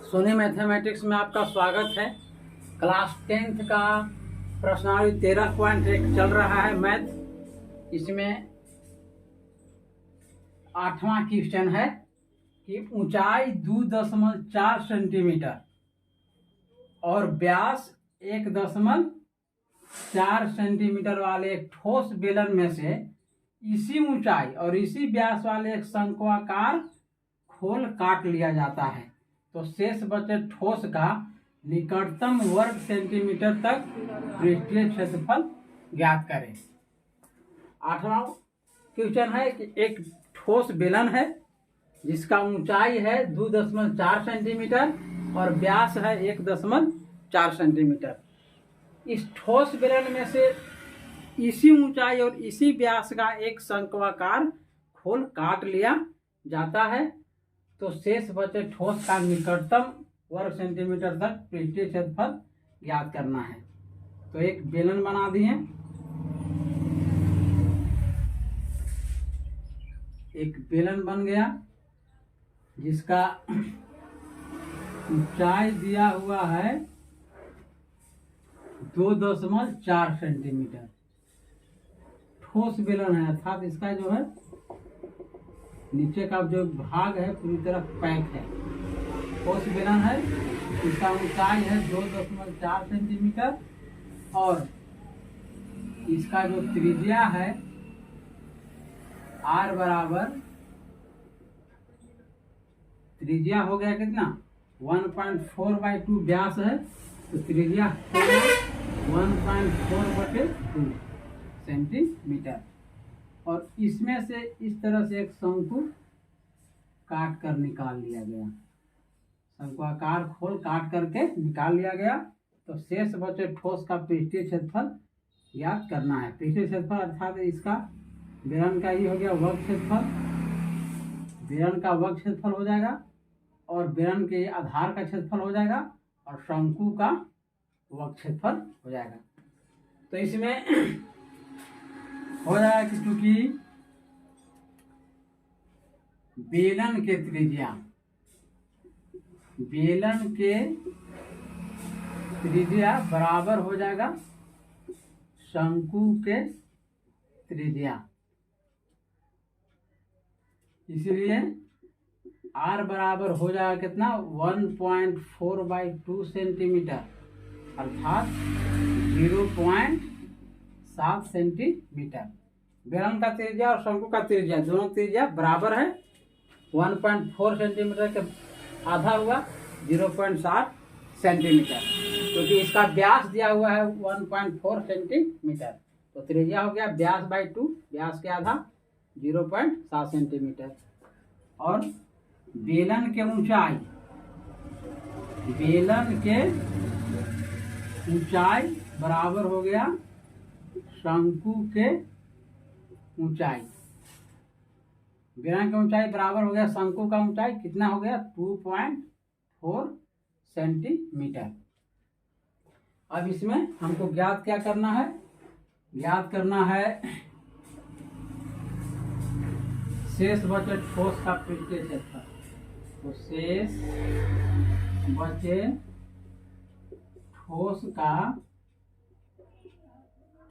Soni mathematics में आपका स्वागत है। क्लास 10th का प्रश्नावली 13.1 चल रहा है मैथ। इसमें 8वां क्वेश्चन है कि ऊंचाई 2.4 सेंटीमीटर और व्यास 1.4 सेंटीमीटर वाले एक ठोस बेलन में से इसी ऊंचाई और इसी व्यास वाले एक शंक्वाकार खोल काट लिया जाता है तो शेष बचे ठोस का निकटतम वर्ग सेंटीमीटर तक पृष्ठीय क्षेत्रफल ज्ञात करें। 8वां क्वेश्चन है कि एक ठोस बेलन है जिसका ऊंचाई है 2.4 सेंटीमीटर और व्यास है 1.4 सेंटीमीटर। इस ठोस बेलन में से इसी ऊंचाई और इसी व्यास का एक शंक्वाकार खोल काट लिया जाता है तो शेष बचे ठोस का निकटतम वर्ग सेंटीमीटर तक पृष्ठीय क्षेत्रफल ज्ञात करना है। तो एक बेलन बना दिए, एक बेलन बन गया जिसका ऊंचाई दिया हुआ है 2.4 सेंटीमीटर। ठोस बेलन है अर्थात इसका जो है नीचे का जो भाग है पूरी तरह पैक है। ठोस बेलन है, इसका ऊंचाई है 2.4 सेंटीमीटर और इसका जो त्रिज्या है r बराबर त्रिज्या हो गया कितना 1.4/2 व्यास है तो त्रिज्या 1.4/2 सेंटीमीटर और इसमें से इस तरह से एक शंकु काट कर निकाल लिया गया। शंक्वाकार खोल काट करके निकाल लिया गया तो शेष बचे ठोस का पृष्ठीय क्षेत्रफल ज्ञात करना है। पृष्ठीय क्षेत्रफल अर्थात इसका बेलन का ही हो गया वर्ग क्षेत्रफल, बेलन का वर्ग क्षेत्रफल हो जाएगा और बेलन के आधार का क्षेत्रफल हो जाएगा और शंकु का वर्ग क्षेत्रफल हो जाएगा। तो इसमें हो जाएगा कि चूंकि बेलन के त्रिज्या बराबर हो जाएगा शंकु के त्रिज्या, इसलिए r बराबर हो जाएगा कितना 1.4/2 सेंटीमीटर अर्थात 0.7 सेंटीमीटर। बेलन का त्रिज्या और शंकु का त्रिज्या दोनों त्रिज्या बराबर है। 1.4 सेंटीमीटर के आधा हुआ 0.7 सेंटीमीटर क्योंकि इसका व्यास दिया हुआ है 1.4 सेंटीमीटर तो त्रिज्या हो गया व्यास बाई 2, व्यास के आधा 0.7 सेंटीमीटर और बेलन के ऊंचाई बराबर हो गया शंकु के ऊंचाई। बेलन की ऊंचाई बराबर हो गया शंकु का ऊंचाई, कितना हो गया 2.4 सेंटीमीटर। अब इसमें हमको ज्ञात क्या करना है, ज्ञात करना है शेष बचे ठोस का पृष्ठीय क्षेत्रफल। तो शेष बचे ठोस का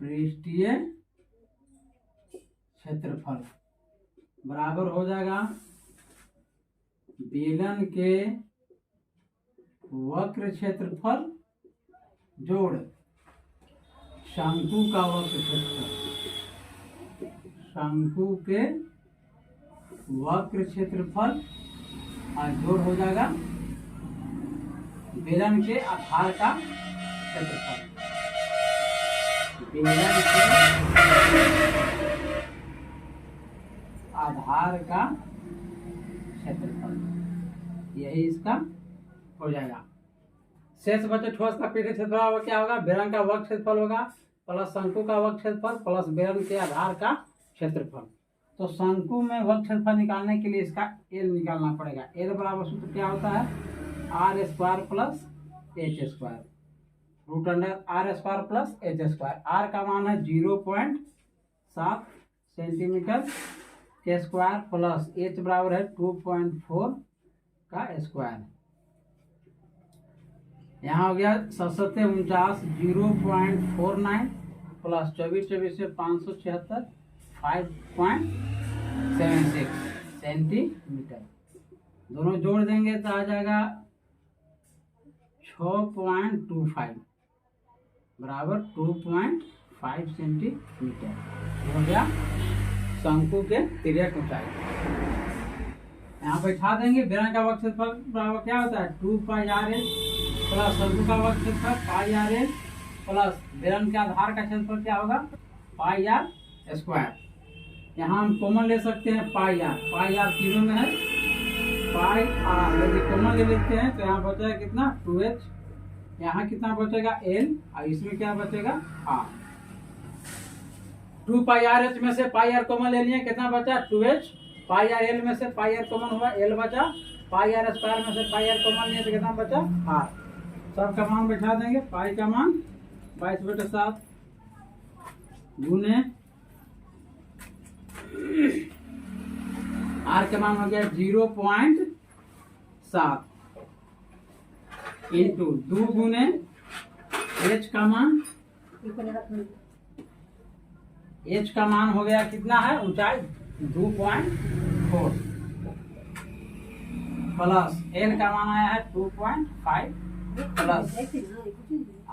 पृष्ठीय क्षेत्रफल बराबर हो जाएगा बेलन के वक्र क्षेत्रफल जोड़ शंकु का वक्र क्षेत्रफल। शंकु के वक्र क्षेत्रफल और जोड़ हो जाएगा बेलन के आधार का क्षेत्रफल। बेलन के आधार का क्षेत्रफल यही इसका हो जाएगा। शेष बचे ठोस का पृष्ठीय क्षेत्रफल क्या होगा, बेलन का वर्ग क्षेत्रफल होगा प्लस शंकु का वर्ग क्षेत्रफल प्लस बेलन के आधार का क्षेत्रफल। तो शंकु में वर्ग क्षेत्रफल निकालने के लिए इसका एल निकालना पड़ेगा। एल बराबर सूत्र क्या होता है r² plus h², root under r² plus h²। r का मान है 0.7 सेंटीमीटर के स्क्वायर प्लस h बराबर है 2.4 का स्क्वायर यहाँ हो गया 749 0.49 प्लस 24 से 576 5.76 सेंटीमीटर। दोनों जोड़ देंगे तो आ जाएगा 6.25 बराबर 2.5 सेंटीमीटर। हो गया शंकु के तिर्यक ऊंचाई। यहाँ बैठा देंगे। बेलन का वक्र क्षेत्रफल बराबर क्या होता है 2πr प्लस शंकु का वक्र क्षेत्रफल πr प्लस बेलन के आधार का क्षेत्रफल क्या होगा πr²। यहाँ हम कॉमन ले सकते हैं πr तीनों में है πr। यदि कॉमन ले लेते हैं तो यहाँ बचेगा कितना 2h। यहाँ कितना बचेगा l और इसमें क्या बचेगा r। 2πrh में से πr कॉमन ले लिए कितना बचा 2h। πrl में से πr कॉमन हुआ l बचा। πr² में से πr कॉमन लिए तो कितना बचा r। सब का मान बैठा देंगे। पाई का मान 22/7 गुने r का मान हो गया 0.7 इंटू 2 गुने h का मान हो गया कितना है ऊंचाई 2.4 प्लस l का मान आया है 2.5 प्लस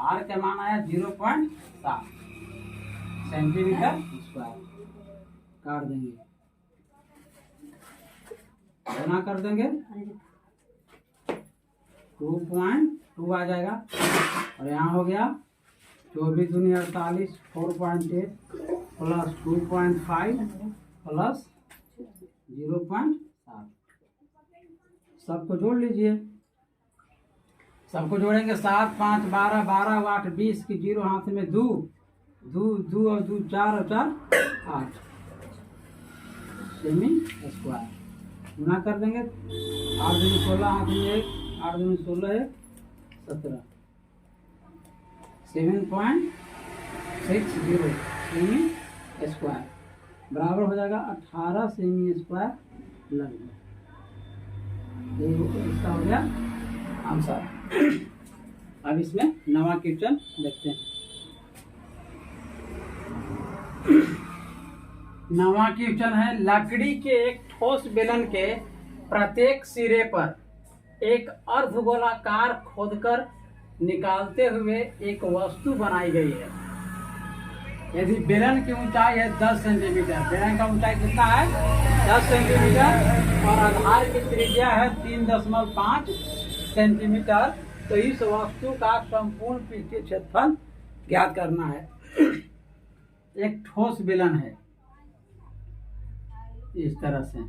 r का मान आया 0.7 सेंटीमीटर स्क्वायर। काट देंगे गुना कर देंगे 2.2 आ जाएगा और यहाँ हो गया 24 दूनी 48 4.8 प्लस 2.5 प्लस 0.7। सबको जोड़ लीजिए। सबको जोड़ेंगे 7 5 12 12 8 20 की 0 हाथ में 2 2 2 और 2 4 और 4 8 सेमी स्क्वायर। गुना कर देंगे 8 दूनी 16 हाथ में 1 8 दूनी 16 1 17 7.60 सेमी स्क्वायर बराबर हो जाएगा 18 सेमी स्क्वायर लगभग। इसका हो गया आंसर। अब इसमें नवा क्वेश्चन देखते हैं। नवा क्वेश्चन है लकड़ी के एक ठोस बेलन के प्रत्येक सिरे पर एक अर्धगोलाकार खोदकर निकालते हुए एक वस्तु बनाई गई है। यदि बेलन की ऊंचाई है 10 सेंटीमीटर, बेलन का ऊंचाई कितना है 10 सेंटीमीटर और आधार की त्रिज्या है 3.5 सेंटीमीटर, तो इस वस्तु का संपूर्ण पृष्ठीय क्षेत्रफल ज्ञात करना है। एक ठोस बेलन है इस तरह से।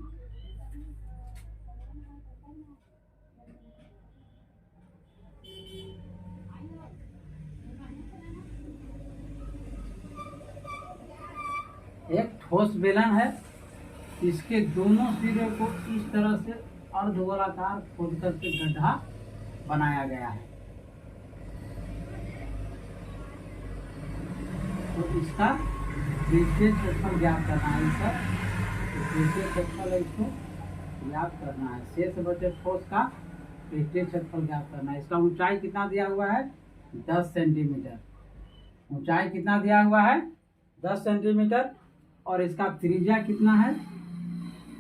एक ठोस बेलन है, इसके दोनों सिरे को इस तरह से अर्धगोलाकार खोद करके गड्ढा बनाया गया है। तो इसका पृष्ठीय क्षेत्रफल ज्ञात करना है। इसका पृष्ठीय क्षेत्रफल है, इसको ज्ञात करना है। शेष बचे ठोस का पृष्ठीय क्षेत्रफल ज्ञात करना है। इसका ऊंचाई कितना दिया हुआ है 10 सेंटीमीटर। ऊंचाई कितना दिया हुआ है 10 सेंटीमीटर और इसका त्रिज्या कितना है,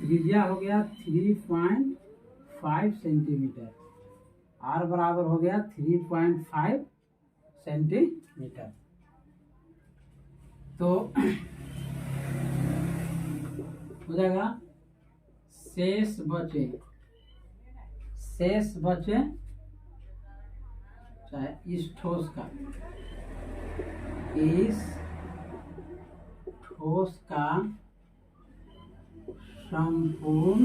त्रिज्या हो गया 3.5 सेंटीमीटर। r बराबर हो गया 3.5 सेंटीमीटर। तो हो जाएगा शेष बचे चाहे इस ठोस का संपूर्ण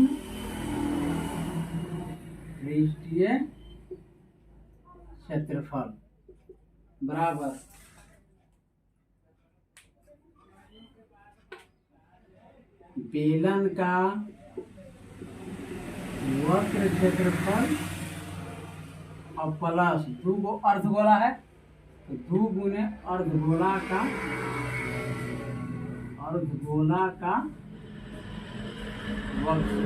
पृष्ठीय क्षेत्रफल बराबर बेलन का वक्र क्षेत्रफल और प्लस 2 गो अर्धगोला है तो 2 गुने अर्धगोला का वक्र।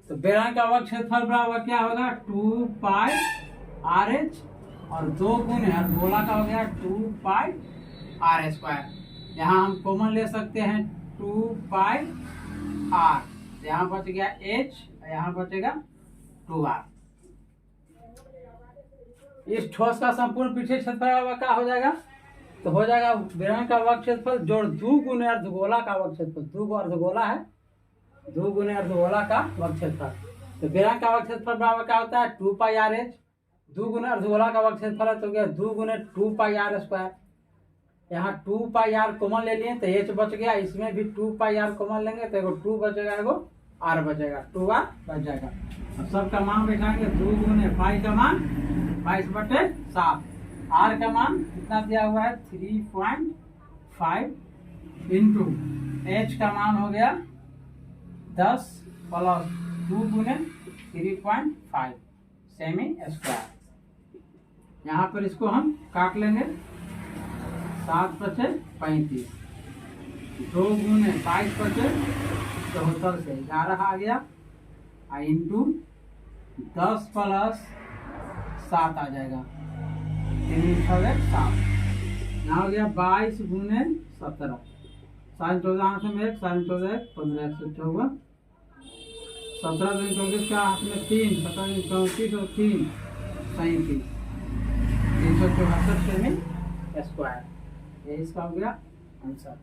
तो बेलन का वर्ग क्षेत्रफल बराबर क्या होगा 2 पाई RH और 2 गुने और गोला का हो गया 2 पाई R²। यहाँ हम कॉमन ले सकते हैं 2 पाई R, यहाँ बच गया H, यहाँ बचेगा 2R। इस ठोस का संपूर्ण पृष्ठीय क्षेत्रफल क्या हो जाएगा? तो हो जाएगा बेलन का वर्ग क्षेत्रफल जोड़ 2 गुने अर्धगोला का वर्ग क्षेत्रफल। 2 अर्धगोला है, 2 गुने अर्धगोला का वर्ग क्षेत्रफल। तो बेलन का वर्ग क्षेत्रफल बराबर क्या होता है 2 पाई RH। 2 गुने अर्धगोला का वर्ग क्षेत्रफल है तो गया 2 गुने 2 पाई R²। यहाँ 2 पाई R कॉमन ले लिए तो H बच गया, इसमें भी 2 पाई R कॉमन लेंगे तो एगो 2 बचेगा, एगो R बचेगा, 2R बच जाएगा। अब सबका मान बैठाएंगे 2 गुने पाई का मान 22/7, R का मान कितना दिया हुआ है 3.5 इंटू H का मान हो गया 10 प्लस 2 गुने 3.5 सेमी स्क्वायर। यहाँ पर इसको हम काट लेंगे, 7 बचे 35, 2 गुने 22 बचे 74 से 11 आ गया, इंटू 10 प्लस 7 आ जाएगा, 3 7। यहाँ हो गया 22 गुने 17, 14 हाथ में 1, 14 15 154, 17 दिन 24 का हाथ में 3, 17 दिन 34 और 3 37, 374 सेमी स्क्वायर। ये इसका हो गया आंसर।